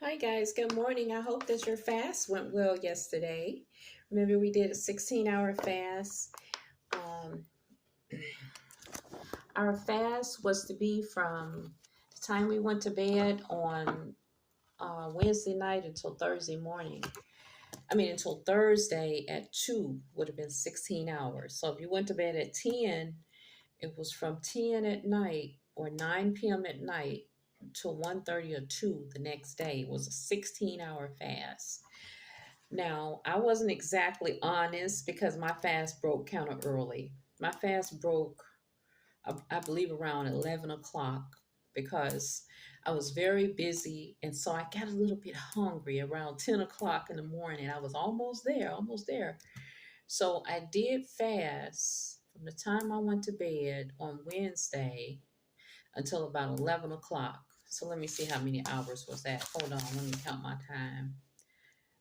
Hi guys, good morning. I hope that your fast went well yesterday. Remember, we did a 16-hour fast. Um, our fast was to be from the time we went to bed on Wednesday night until Thursday morning. Until Thursday at 2 would have been 16 hours. So if you went to bed at 10, it was from 10 at night or 9 p.m. at night till 1:30 or 2 the next day. It was a 16-hour fast. Now, I wasn't exactly honest because my fast broke kind of early. My fast broke, I believe, around 11 o'clock because I was very busy. And so I got a little bit hungry around 10 o'clock in the morning. I was almost there, almost there. So I did fast from the time I went to bed on Wednesday until about 11 o'clock. So let me see how many hours was that. Hold on, let me count my time.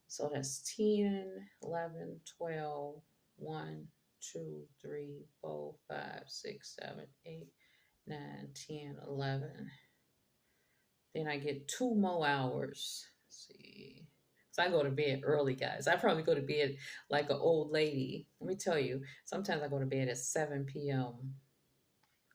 So that's 10, 11, 12, 1, 2, 3, 4, 5, 6, 7, 8, 9, 10, 11. Then I get 2 more hours. Let's see. So I go to bed early, guys. I probably go to bed like an old lady. Let me tell you, sometimes I go to bed at 7 p.m.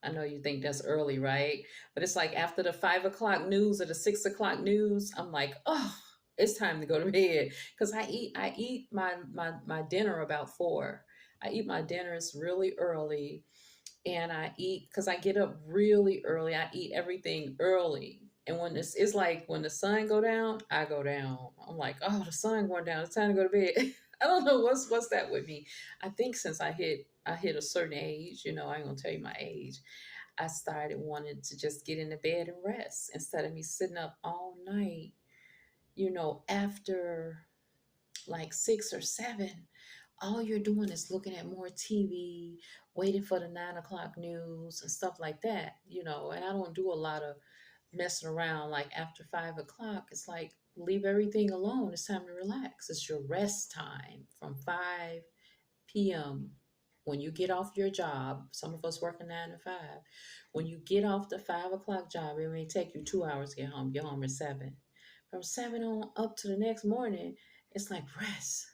I know you think that's early, right? But it's like after the 5 o'clock news or the 6 o'clock news, I'm like, oh, it's time to go to bed because I eat my dinner about 4. I eat my dinners really early, and I eat because I get up really early. I eat everything early. And when it's like when the sun go down, I go down. I'm like, oh, the sun going down. It's time to go to bed. I don't know what's that with me. I think since I hit a certain age, I ain't gonna tell you my age. I started wanting to just get into bed and rest instead of me sitting up all night, after like 6 or 7. All you're doing is looking at more TV, waiting for the 9 o'clock news and stuff like that, and I don't do a lot of messing around like after 5 o'clock. It's like leave everything alone. It's time to relax. It's your rest time from 5 p.m. When you get off your job. Some of us working 9 to 5. When you get off the 5 o'clock job, it may take you 2 hours to get home. Get home at 7. From 7 on up to the next morning, it's like rest,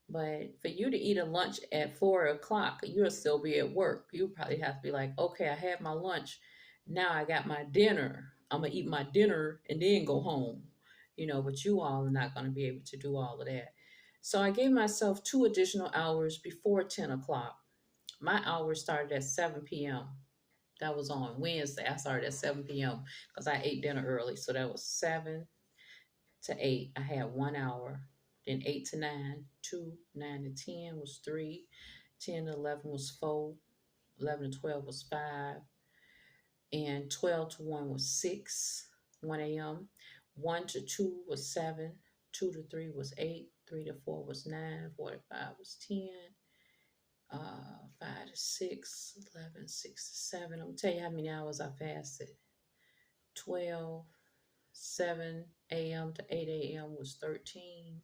But for you to eat a lunch at 4 o'clock, you'll still be at work. You probably have to be like, okay, I had my lunch. Now I got my dinner. I'm gonna eat my dinner and then go home. But you all are not gonna be able to do all of that. So I gave myself 2 additional hours before 10 o'clock. My hours started at 7 p.m. That was on Wednesday. I started at 7 p.m. because I ate dinner early. So that was 7 to 8. I had 1 hour. Then 8 to 9, 2, 9 to 10 was 3, 10 to 11 was 4, 11 to 12 was 5, and 12 to 1 was 6, 1 a.m. 1 to 2 was 7, 2 to 3 was 8, 3 to 4 was 9, 4 to 5 was 10, 5 to 6, 11, 6 to 7. I'm going to tell you how many hours I fasted. 12, 7 a.m. to 8 a.m. was 13.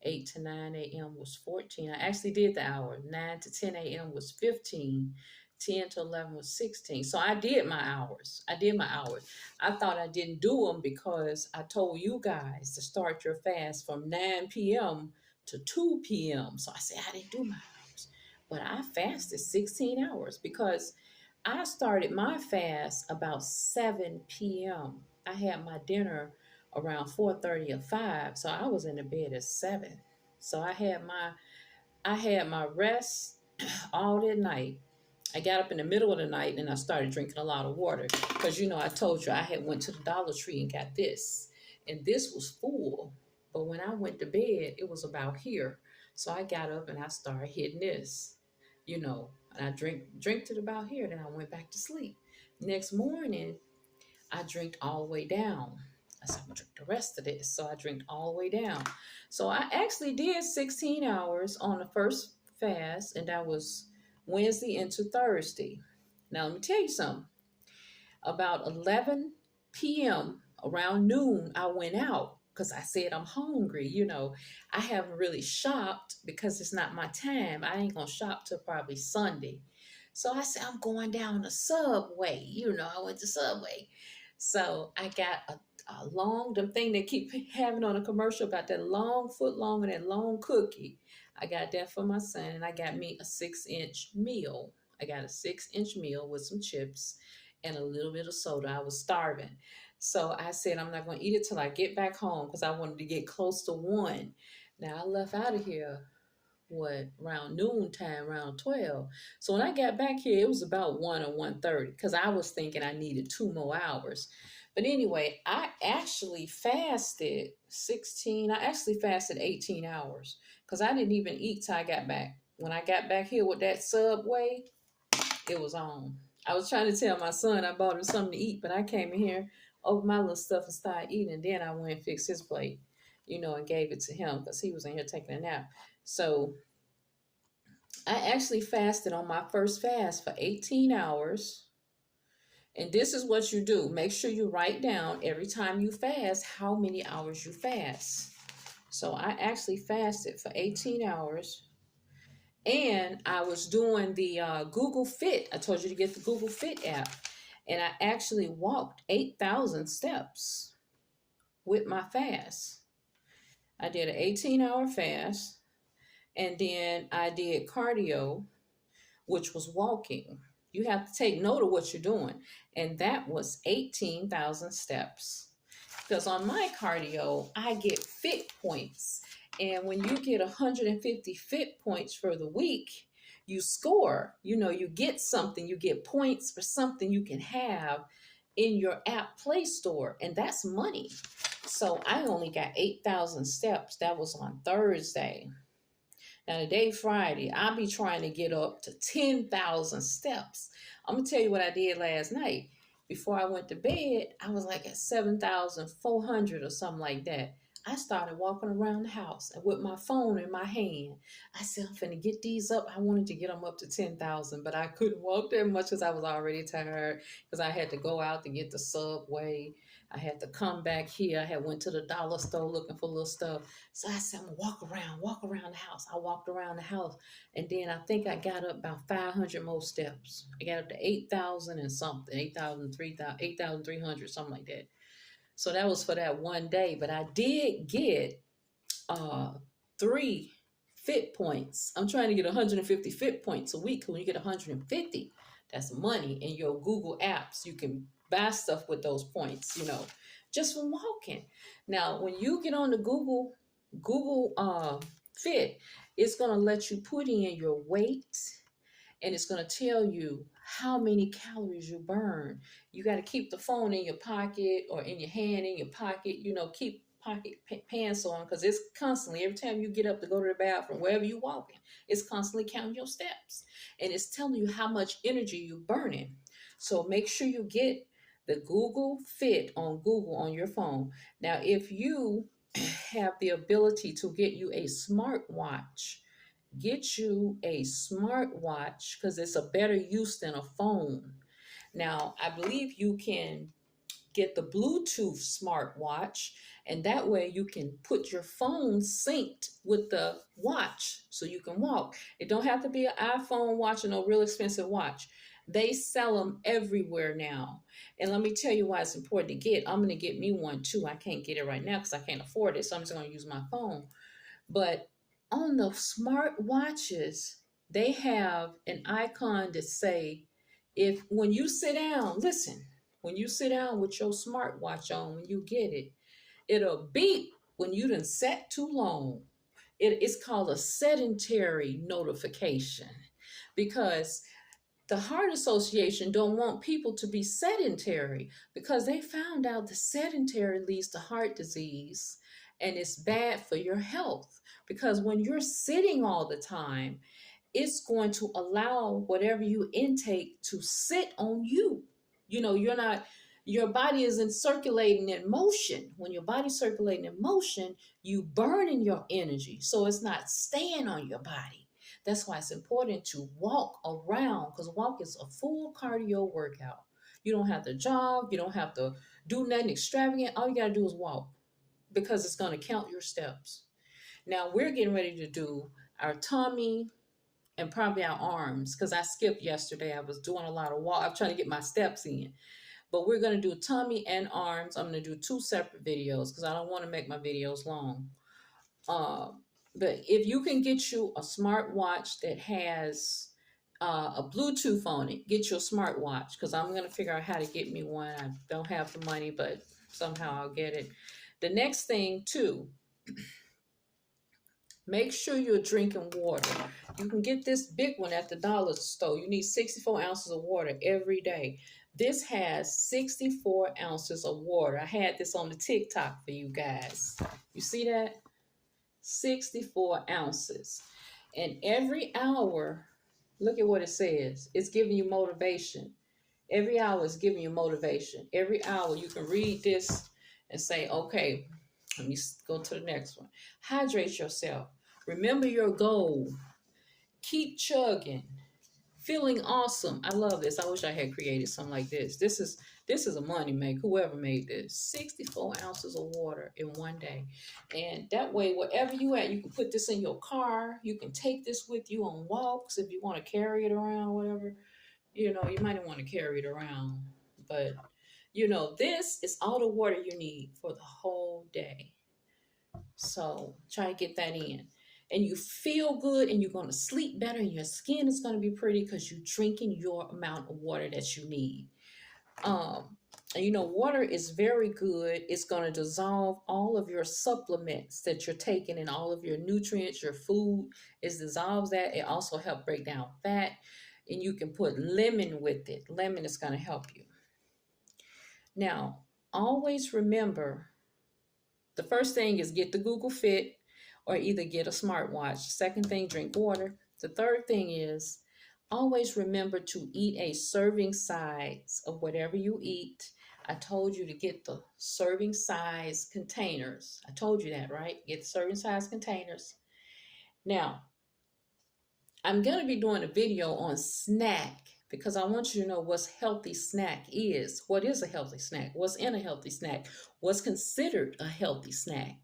8 to 9 a.m. was 14. I actually did the hour. 9 to 10 a.m. was 15. 10 to 11 was 16. So I did my hours. I thought I didn't do them because I told you guys to start your fast from 9 p.m. to 2 p.m. So I said I didn't do my hours. But I fasted 16 hours because I started my fast about 7 p.m. I had my dinner around 4:30 or 5, so I was in the bed at 7. So I had my rest all that night. I got up in the middle of the night and I started drinking a lot of water because I told you I had went to the Dollar Tree and got this, and this was full. But when I went to bed, it was about here. So I got up and I started hitting this, and I drank it about here. Then I went back to sleep. Next morning, I drank all the way down. I said, I'm gonna drink the rest of this. So I drank all the way down. So I actually did 16 hours on the first fast, and that was Wednesday into Thursday. Now, let me tell you something. About 11 p.m., around noon, I went out because I said I'm hungry. I haven't really shopped because it's not my time. I ain't gonna shop till probably Sunday. So I said, I'm going down the subway. I went to Subway. So I got a long, the thing they keep having on a commercial about that long foot long and that long cookie. I got that for my son, and I got me a 6-inch meal. I got a 6-inch meal with some chips and a little bit of soda. I was starving. So I said, I'm not going to eat it till I get back home because I wanted to get close to 1. Now I left out of here around noontime, around 12. So when I got back here, it was about 1 or 1:30 because I was thinking I needed 2 more hours. But anyway, I actually fasted 16, I actually fasted 18 hours because I didn't even eat till I got back. When I got back here with that Subway, it was on. I was trying to tell my son I bought him something to eat, but I came in here, opened my little stuff and started eating. And then I went and fixed his plate, and gave it to him because he was in here taking a nap. So I actually fasted on my first fast for 18 hours. And this is what you do. Make sure you write down every time you fast how many hours you fast. So I actually fasted for 18 hours. And I was doing the Google Fit. I told you to get the Google Fit app. And I actually walked 8,000 steps with my fast. I did an 18-hour fast. And then I did cardio, which was walking. You have to take note of what you're doing. And that was 18,000 steps. Because on my cardio, I get fit points. And when you get 150 fit points for the week, you score. You get something, you get points for something you can have in your app Play Store. And that's money. So I only got 8,000 steps. That was on Thursday. Now today, Friday, I'll be trying to get up to 10,000 steps. I'm gonna tell you what I did last night. Before I went to bed, I was like at 7,400 or something like that. I started walking around the house and with my phone in my hand. I said, I'm finna get these up. I wanted to get them up to 10,000, but I couldn't walk that much because I was already tired because I had to go out to get the Subway. I had to come back here. I had went to the dollar store looking for little stuff. So I said, I'm gonna walk around the house. I walked around the house, and then I think I got up about 500 more steps. I got up to 8,000 and something, 8,300, something like that. So that was for that one day. But I did get 3 fit points. I'm trying to get 150 fit points a week. When you get 150, that's money in your Google apps. You can buy stuff with those points, just from walking. Now, when you get on the Google Fit, it's going to let you put in your weight, and it's going to tell you how many calories you burn. You got to keep the phone in your pocket or in your hand, in your pocket, keep pocket pants on because it's constantly, every time you get up to go to the bathroom, wherever you're walking, it's constantly counting your steps. And it's telling you how much energy you're burning. So make sure you get the Google Fit on Google on your phone. Now, if you have the ability to get you a smartwatch, get you a smartwatch because it's a better use than a phone. Now, I believe you can get the Bluetooth smartwatch, and that way you can put your phone synced with the watch so you can walk. It don't have to be an iPhone watch or no real expensive watch. They sell them everywhere now. And let me tell you why it's important to get. I'm going to get me one too. I can't get it right now because I can't afford it. So I'm just going to use my phone. But on the smart watches, they have an icon that say, if when you sit down, listen, when you sit down with your smartwatch on, when you get it, it'll beep when you done sat too long. It's called a sedentary notification because the Heart Association don't want people to be sedentary because they found out the sedentary leads to heart disease and it's bad for your health because when you're sitting all the time, it's going to allow whatever you intake to sit on you. You're not, your body isn't circulating in motion. When your body's circulating in motion, you burning your energy. So it's not staying on your body. That's why it's important to walk around because walk is a full cardio workout. You don't have to jog. You don't have to do nothing extravagant. All you got to do is walk because it's going to count your steps. Now we're getting ready to do our tummy and probably our arms because I skipped yesterday. I was doing a lot of walk. I'm trying to get my steps in. but we're going to do tummy and arms. I'm going to do two separate videos because I don't want to make my videos long. But if you can get you a smartwatch that has a Bluetooth on it, get your smartwatch, because I'm going to figure out how to get me one. I don't have the money, but somehow I'll get it. The next thing too, make sure you're drinking water. You can get this big one at the dollar store. You need 64 ounces of water every day. This has 64 ounces of water. I had this on the TikTok for you guys. You see that? 64 ounces. And every hour, look at what it says. It's giving you motivation. Every hour is giving you motivation. Every hour you can read this and say, okay, let me go to the next one. Hydrate yourself. Remember your goal. Keep chugging. Feeling awesome. I love this. I wish I had created something like this. This is a money maker. Whoever made this. 64 ounces of water in one day. And that way, wherever you at, you can put this in your car. You can take this with you on walks if you want to carry it around, whatever. You know, you might not want to carry it around. But, you know, this is all the water you need for the whole day. So try to get that in. And you feel good and you're going to sleep better and your skin is going to be pretty because you're drinking your amount of water that you need. And you know, water is very good. It's going to dissolve all of your supplements that you're taking and all of your nutrients, your food. It dissolves that. It also helps break down fat. And you can put lemon with it. Lemon is going to help you. Now, always remember, the first thing is get the Google Fit or either get a smartwatch. Second thing, drink water. The third thing is always remember to eat a serving size of whatever you eat. I told you to get the serving size containers. I told you that, right? Get the serving size containers. Now, I'm going to be doing a video on snack because I want you to know what healthy snack is. What is a healthy snack? What's in a healthy snack? What's considered a healthy snack?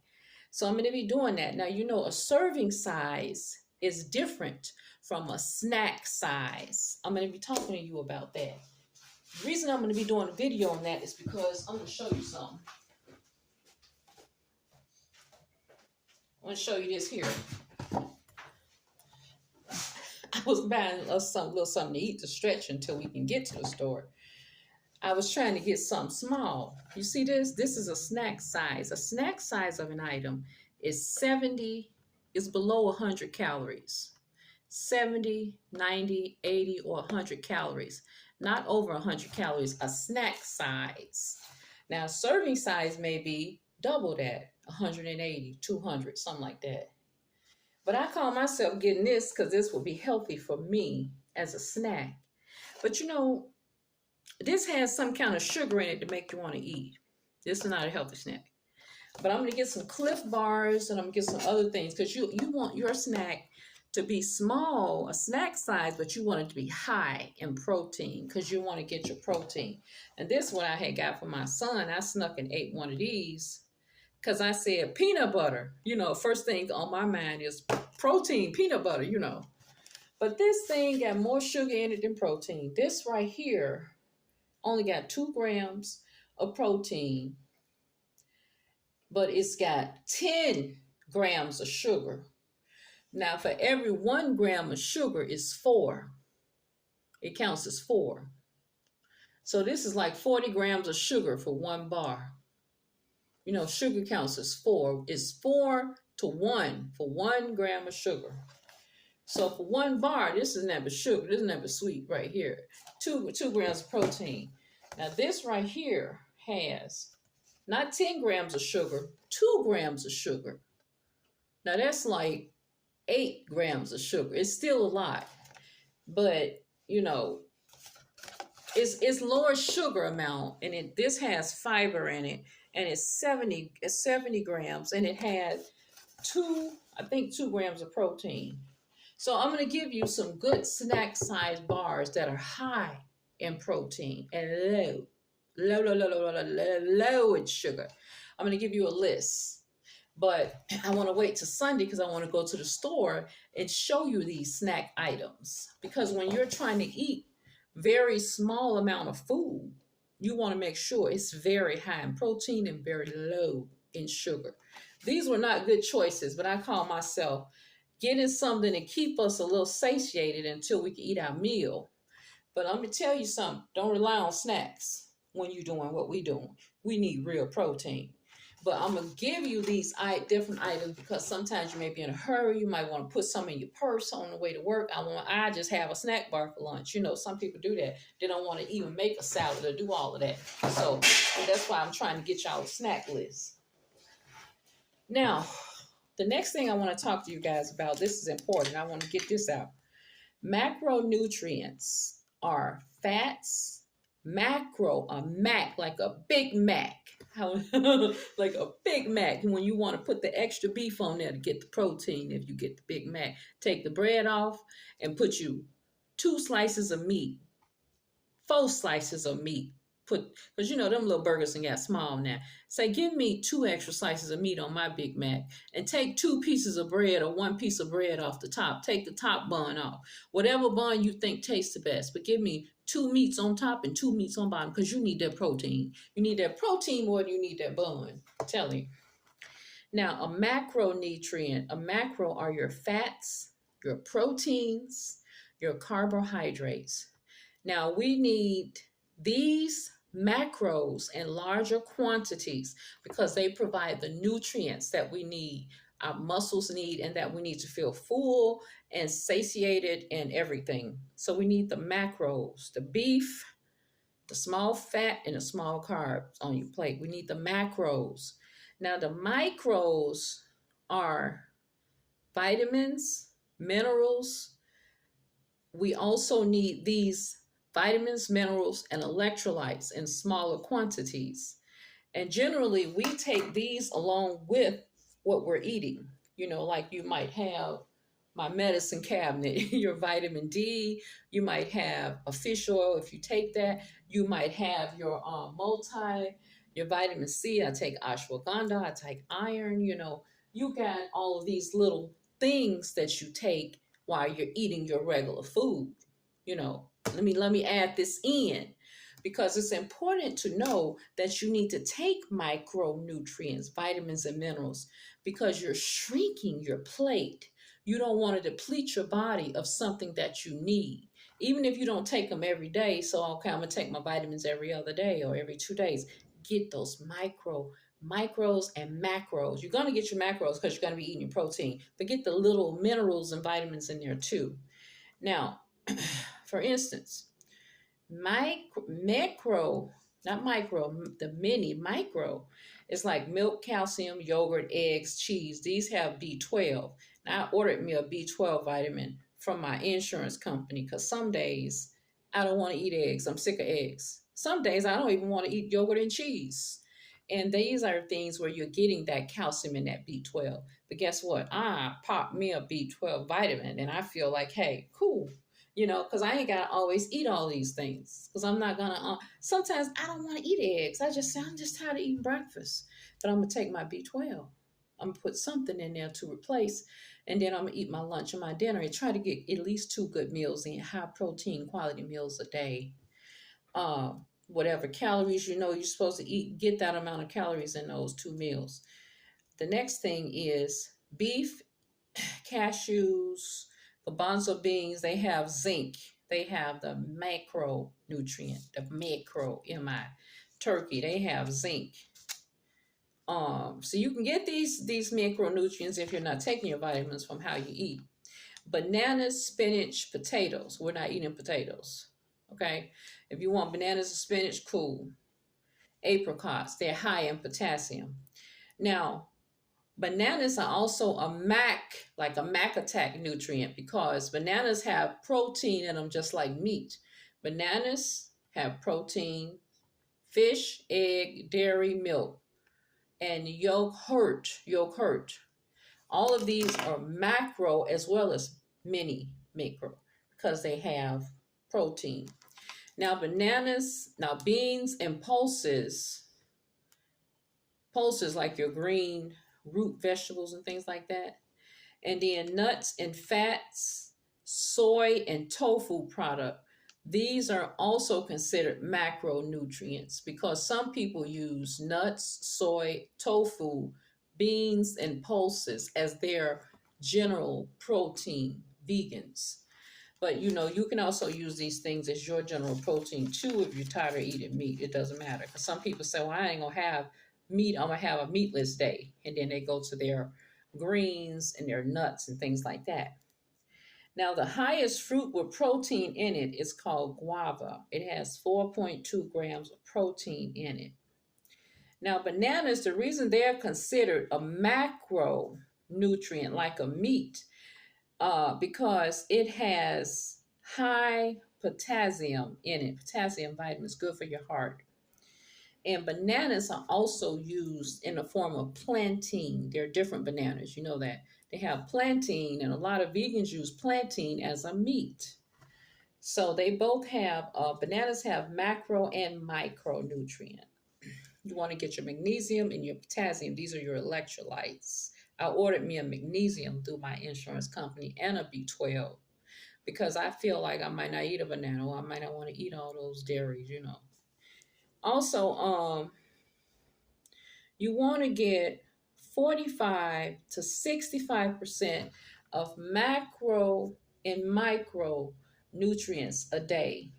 So I'm going to be doing that. Now, you know, a serving size is different from a snack size. I'm going to be talking to you about that. The reason I'm going to be doing a video on that is because I'm going to show you something. I'm going to show you this here. I was buying us a little something to eat to stretch until we can get to the store. I was trying to get something small. You see this? This is a snack size. A snack size of an item is below 100 calories. 70, 90, 80, or 100 calories. Not over 100 calories, a snack size. Now, serving size may be double that, 180, 200, something like that. But I call myself getting this because this will be healthy for me as a snack. But you know, this has some kind of sugar in it to make you want to eat. This is not a healthy snack. But I'm going to get some Cliff Bars and I'm going to get some other things because you want your snack to be small, a snack size, but you want it to be high in protein because you want to get your protein. And this one I had got for my son. I snuck and ate one of these because I said peanut butter. You know, first thing on my mind is protein, peanut butter, you know. But this thing got more sugar in it than protein. This right here only got 2 grams of protein, but it's got 10 grams of sugar. Now, for every 1 gram of sugar is 4. It counts as 4. So this is like 40 grams of sugar for 1 bar. You know, sugar counts as 4. It's 4 to 1 for 1 gram of sugar. So for 1 bar, this is never sugar. This is never sweet right here. 2 grams of protein. Now this right here has not 10 grams of sugar, 2 grams of sugar. Now that's like 8 grams of sugar. It's still a lot, but you know, it's lower sugar amount, and this has fiber in it, and it's 70 grams, and it has 2 grams of protein. So I'm going to give you some good snack size bars that are high in protein and low in sugar. I'm going to give you a list, but I want to wait till Sunday because I want to go to the store and show you these snack items, because when you're trying to eat very small amount of food, you want to make sure it's very high in protein and very low in sugar. These were not good choices, but I call myself getting something to keep us a little satiated until we can eat our meal. But let me tell you something, don't rely on snacks when you're doing what we're doing. We need real protein. But I'm going to give you these different items because sometimes you may be in a hurry. You might want to put some in your purse on the way to work. I just have a snack bar for lunch. You know, some people do that. They don't want to even make a salad or do all of that. So that's why I'm trying to get y'all a snack list. Now, the next thing I want to talk to you guys about, this is important. I want to get this out. Macronutrients are fats, a Mac, like a Big Mac. Like a Big Mac. When you want to put the extra beef on there to get the protein, if you get the Big Mac, take the bread off and put you 2 slices of meat, 4 slices of meat. Because you know them little burgers and got small now. Say, give me 2 extra slices of meat on my Big Mac, and take 2 pieces of bread or 1 piece of bread off the top. Take the top bun off, whatever bun you think tastes the best. But give me 2 meats on top and 2 meats on bottom, because you need that protein. You need that protein more than you need that bun. I'm telling you. Now, a macro are your fats, your proteins, your carbohydrates. Now, we need these macros in larger quantities because they provide the nutrients that we need, our muscles need, and that we need to feel full and satiated and everything. So we need the macros, the beef, the small fat, and the small carbs on your plate. We need the macros. Now the micros are vitamins, minerals. We also need these vitamins, minerals, and electrolytes in smaller quantities. And generally, we take these along with what we're eating. You know, like you might have my medicine cabinet, your vitamin D, you might have a fish oil if you take that, you might have your your vitamin C. I take ashwagandha, I take iron, you know, you got all of these little things that you take while you're eating your regular food. You know, let me add this in because it's important to know that you need to take micronutrients, vitamins, and minerals because you're shrinking your plate. You don't want to deplete your body of something that you need, even if you don't take them every day. So, okay, I'm going to take my vitamins every other day or every 2 days. Get those micros and macros. You're going to get your macros because you're going to be eating your protein, but get the little minerals and vitamins in there too. Now, for instance, macro, not micro, the mini micro is like milk, calcium, yogurt, eggs, cheese. These have B12. Now, I ordered me a B12 vitamin from my insurance company because some days I don't want to eat eggs. I'm sick of eggs. Some days I don't even want to eat yogurt and cheese. And these are things where you're getting that calcium and that B12. But guess what? I popped me a B12 vitamin and I feel like, hey, cool. You know, because I ain't got to always eat all these things. Because I'm not going to, sometimes I don't want to eat eggs. I'm just tired of eating breakfast. But I'm going to take my B12. I'm going to put something in there to replace. And then I'm going to eat my lunch and my dinner and try to get at least 2 good meals in, high protein quality meals a day. Whatever calories you know you're supposed to eat, get that amount of calories in those 2 meals. The next thing is beef, cashews, garbanzo beans. They have zinc. They have the macronutrient, the macro MI. Turkey, they have zinc. So you can get these macronutrients if you're not taking your vitamins from how you eat. Bananas, spinach, potatoes. We're not eating potatoes. Okay? If you want bananas and spinach, cool. Apricots, they're high in potassium. Now, bananas are also a Mac attack nutrient because bananas have protein in them just like meat. Bananas have protein, fish, egg, dairy, milk, and yogurt. All of these are macro as well as mini macro because they have protein. Now beans and pulses like your green root vegetables and things like that. And then nuts and fats, soy and tofu product. These are also considered macronutrients because some people use nuts, soy, tofu, beans, and pulses as their general protein, vegans. But you can also use these things as your general protein too if you're tired of eating meat. It doesn't matter. Because some people say, well, I ain't going to have meat. I'm going to have a meatless day. And then they go to their greens and their nuts and things like that. Now, the highest fruit with protein in it is called guava. It has 4.2 grams of protein in it. Now, bananas, the reason they're considered a macronutrient like a meat, because it has high potassium in it. Potassium vitamin is good for your heart. And bananas are also used in the form of plantain. There are different bananas, you know that. They have plantain, and a lot of vegans use plantain as a meat. So they both have, bananas have macro and micronutrient. You want to get your magnesium and your potassium. These are your electrolytes. I ordered me a magnesium through my insurance company and a B12 because I feel like I might not eat a banana or I might not want to eat all those dairies, Also, you want to get 45 to 65% of macro and micro nutrients a day.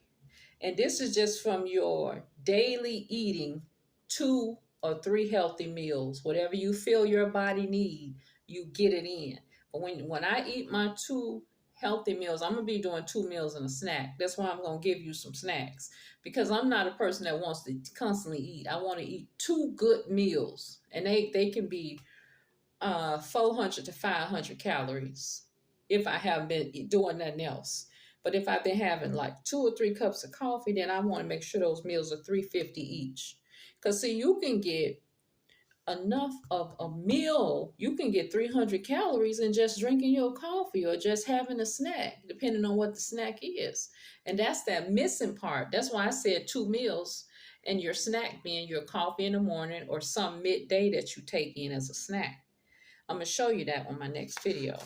And this is just from your daily eating 2 or 3 healthy meals. Whatever you feel your body need, you get it in. But when I eat my 2 healthy meals, I'm going to be doing 2 meals and a snack. That's why I'm going to give you some snacks. Because I'm not a person that wants to constantly eat. I want to eat 2 good meals. And they can be 400 to 500 calories if I haven't been doing nothing else. But if I've been having like 2 or 3 cups of coffee, then I want to make sure those meals are 350 each. Because see, you can get enough of a meal. You can get 300 calories in just drinking your coffee or just having a snack, depending on what the snack is. And that's that missing part. That's why I said 2 meals and your snack being your coffee in the morning or some midday that you take in as a snack. I'm going to show you that on my next video.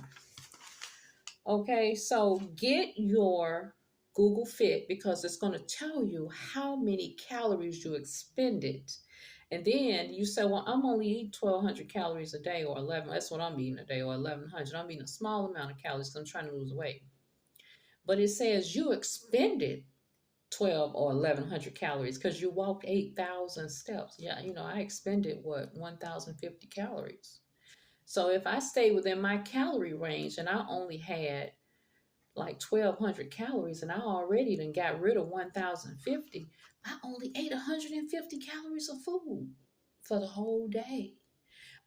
Okay, so get your Google Fit because it's going to tell you how many calories you expended. And then you say, well, I'm only eating 1,200 calories a day or 11. That's what I'm eating a day, or 1,100. I'm eating a small amount of calories because I'm trying to lose weight. But it says you expended 12 or 1,100 calories because you walked 8,000 steps. Yeah, I expended 1,050 calories. So if I stay within my calorie range and I only had like 1,200 calories and I already done got rid of 1,050, I only ate 150 calories of food for the whole day.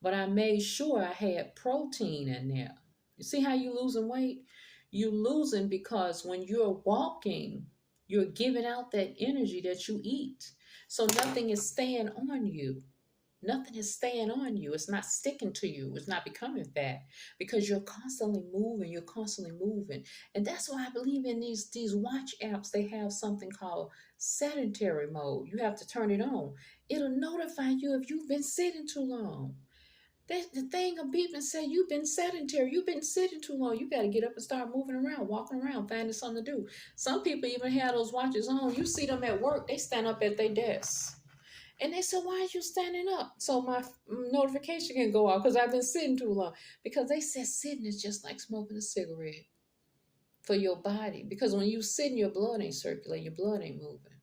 But I made sure I had protein in there. You see how you losing weight? You losing because when you're walking, you're giving out that energy that you eat. So nothing is staying on you. Nothing is staying on you. It's not sticking to you. It's not becoming fat because you're constantly moving. You're constantly moving. And that's why I believe in these watch apps. They have something called sedentary mode. You have to turn it on. It'll notify you if you've been sitting too long. The thing of beeping say you've been sedentary. You've been sitting too long. You got to get up and start moving around, walking around, finding something to do. Some people even have those watches on. You see them at work. They stand up at their desks. And they said, why are you standing up? So my notification can go off because I've been sitting too long. Because they said sitting is just like smoking a cigarette for your body. Because when you sitting, your blood ain't circulating, your blood ain't moving.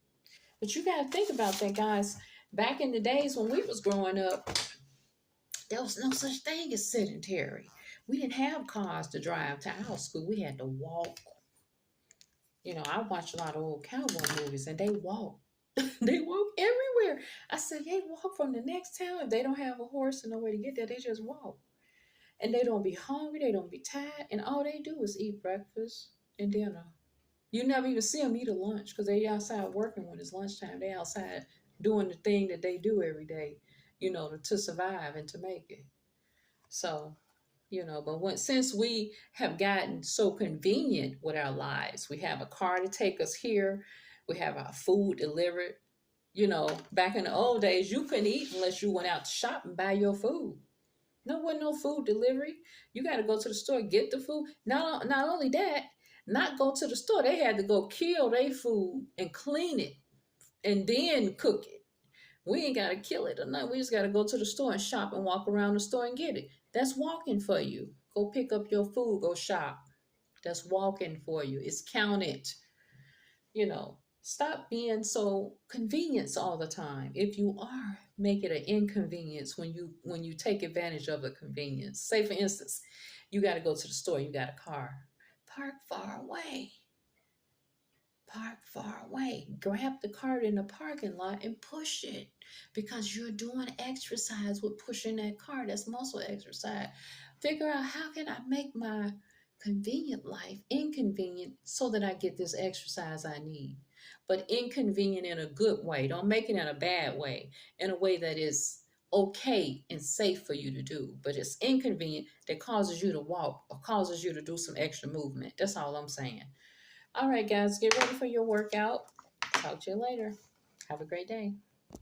But you got to think about that, guys. Back in the days when we was growing up, there was no such thing as sedentary. We didn't have cars to drive to our school. We had to walk. I watch a lot of old cowboy movies and they walk. They walk everywhere. I said, they walk from the next town. If they don't have a horse and nowhere to get there, they just walk. And they don't be hungry. They don't be tired. And all they do is eat breakfast and dinner. You never even see them eat a lunch because they outside working when it's lunchtime. They outside doing the thing that they do every day, to survive and to make it. So, but since we have gotten so convenient with our lives, we have a car to take us here. We have our food delivered. Back in the old days, you couldn't eat unless you went out to shop and buy your food. There wasn't no food delivery. You got to go to the store, get the food. Not only that, Not go to the store. They had to go kill their food and clean it and then cook it. We ain't gotta kill it or nothing. We just gotta go to the store and shop and walk around the store and get it. That's walking for you. Go pick up your food, go shop. That's walking for you. It's counted. Stop being so convenience all the time. If you are, make it an inconvenience when you take advantage of the convenience. Say for instance, you got to go to the store, you got a car. Park far away. Park far away. Grab the cart in the parking lot and push it because you're doing exercise with pushing that cart. That's muscle exercise. Figure out how can I make my convenient life inconvenient so that I get this exercise I need. But inconvenient in a good way. Don't make it in a bad way, in a way that is okay and safe for you to do. But it's inconvenient that causes you to walk or causes you to do some extra movement. That's all I'm saying. All right, guys, get ready for your workout. Talk to you later. Have a great day.